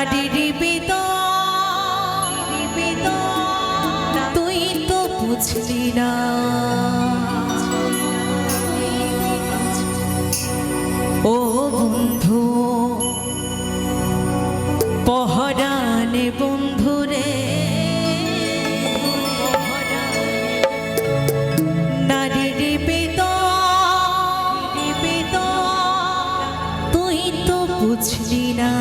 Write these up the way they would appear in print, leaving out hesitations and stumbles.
নারীর তুই তো বুঝলি না ও বন্ধু পহরানে বন্ধুরে নারীর তুই তো বুঝলি না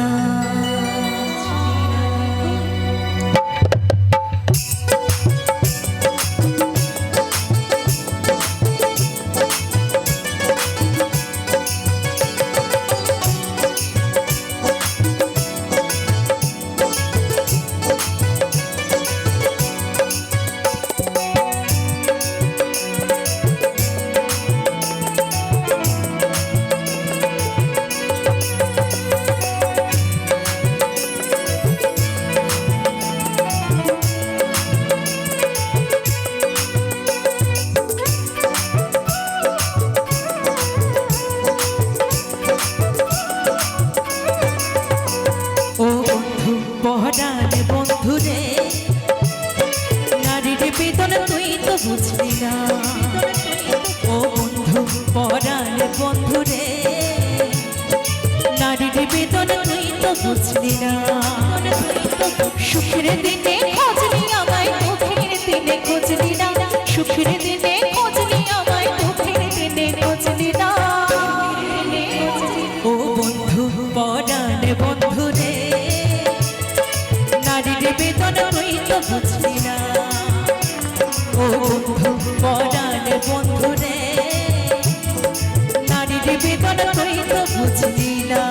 পহরানে বন্ধুরে নারীর বেদন তুই তো বুঝলি না ও বন্ধু পহরানে বন্ধুরে নারীর বেদন তুই তো বুঝলি না সুখের দিনে খোঁজলি আমায় দুঃখের দিনে খোঁজলি না সুখের দিনে খোঁজলি আমায় দুঃখের দিনে খোঁজলি না ও বন্ধু পহরানে বন্ধুরে বেদন তুই তো বুঝলি না ও বন্ধু পরাণে বন্ধুরে নারীর বেদন তুই তো বুঝলি না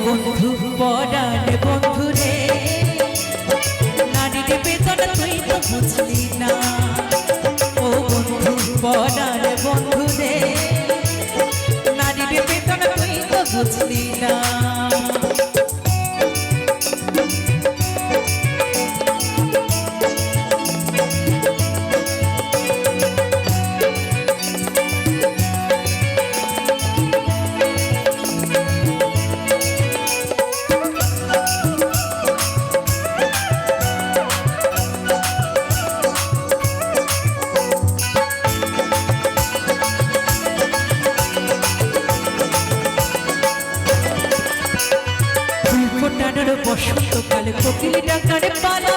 বন্ধু পরাণে বন্ধুরে নারীর বেদন তুই তো বুঝলি না ও বন্ধু পরাণে বন্ধুরে নারীর বেদন তুই তো বুঝলি না বসন্তকালে কোকিল ডাকার পালা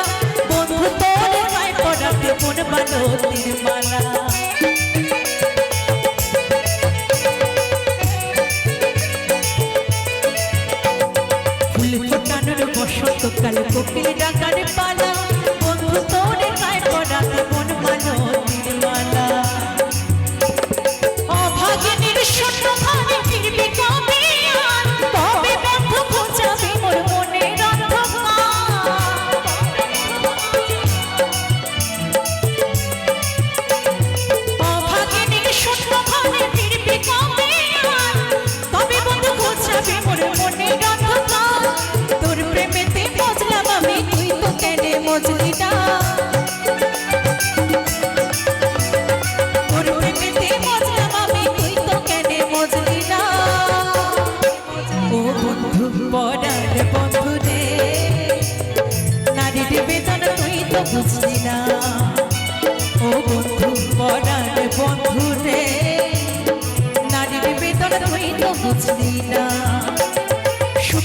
বন্ধু তোর গায়ে পড়াতে মন মালতীর মালা ফুল ফোটানোর বসন্তকালে কোকিল ডাকার পালা বন্ধু তোর গায়ে পড়াতে মন মালতীর মালা অভাগিনীর শূন্য ভাবে ফিরবি কবে তবে বন্ধু খোঁজাবে মোর মনে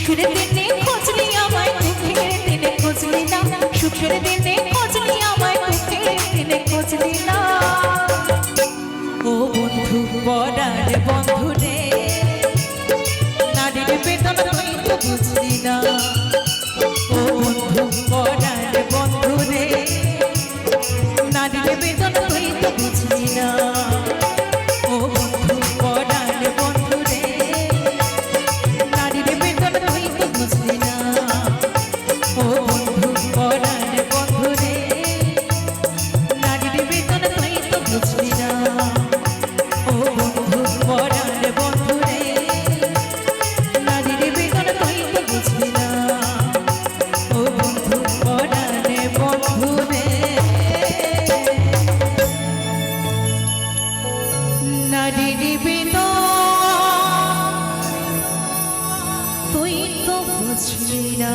সুখের দিনে খোঁজলি আমায় দুঃখের দিনে খোঁজলি না সুখের দিনে খোঁজলি আমায় দুঃখের দিনে খোঁজলি না ও বন্ধু পরার বন্ধু রে নারীর বেদনা তুই তো বুঝলি না ও বন্ধু পরার বন্ধু রে নারীর বেদনা তুই তো বুঝলি না ও বন্ধু পরার বন্ধু রে নারীর বেদনা তুই তো বুঝলি না ও বন্ধু পরার বন্ধু রে নারীর বেদনা তুই তো বুঝলি না ও বন্ধু পরার বন্ধু রে নারীর বেদনা তুই তো বুঝলি না ও বন্ধু পরার বন্ধু রে নারীর বেদনা তুই তো বুঝলি না।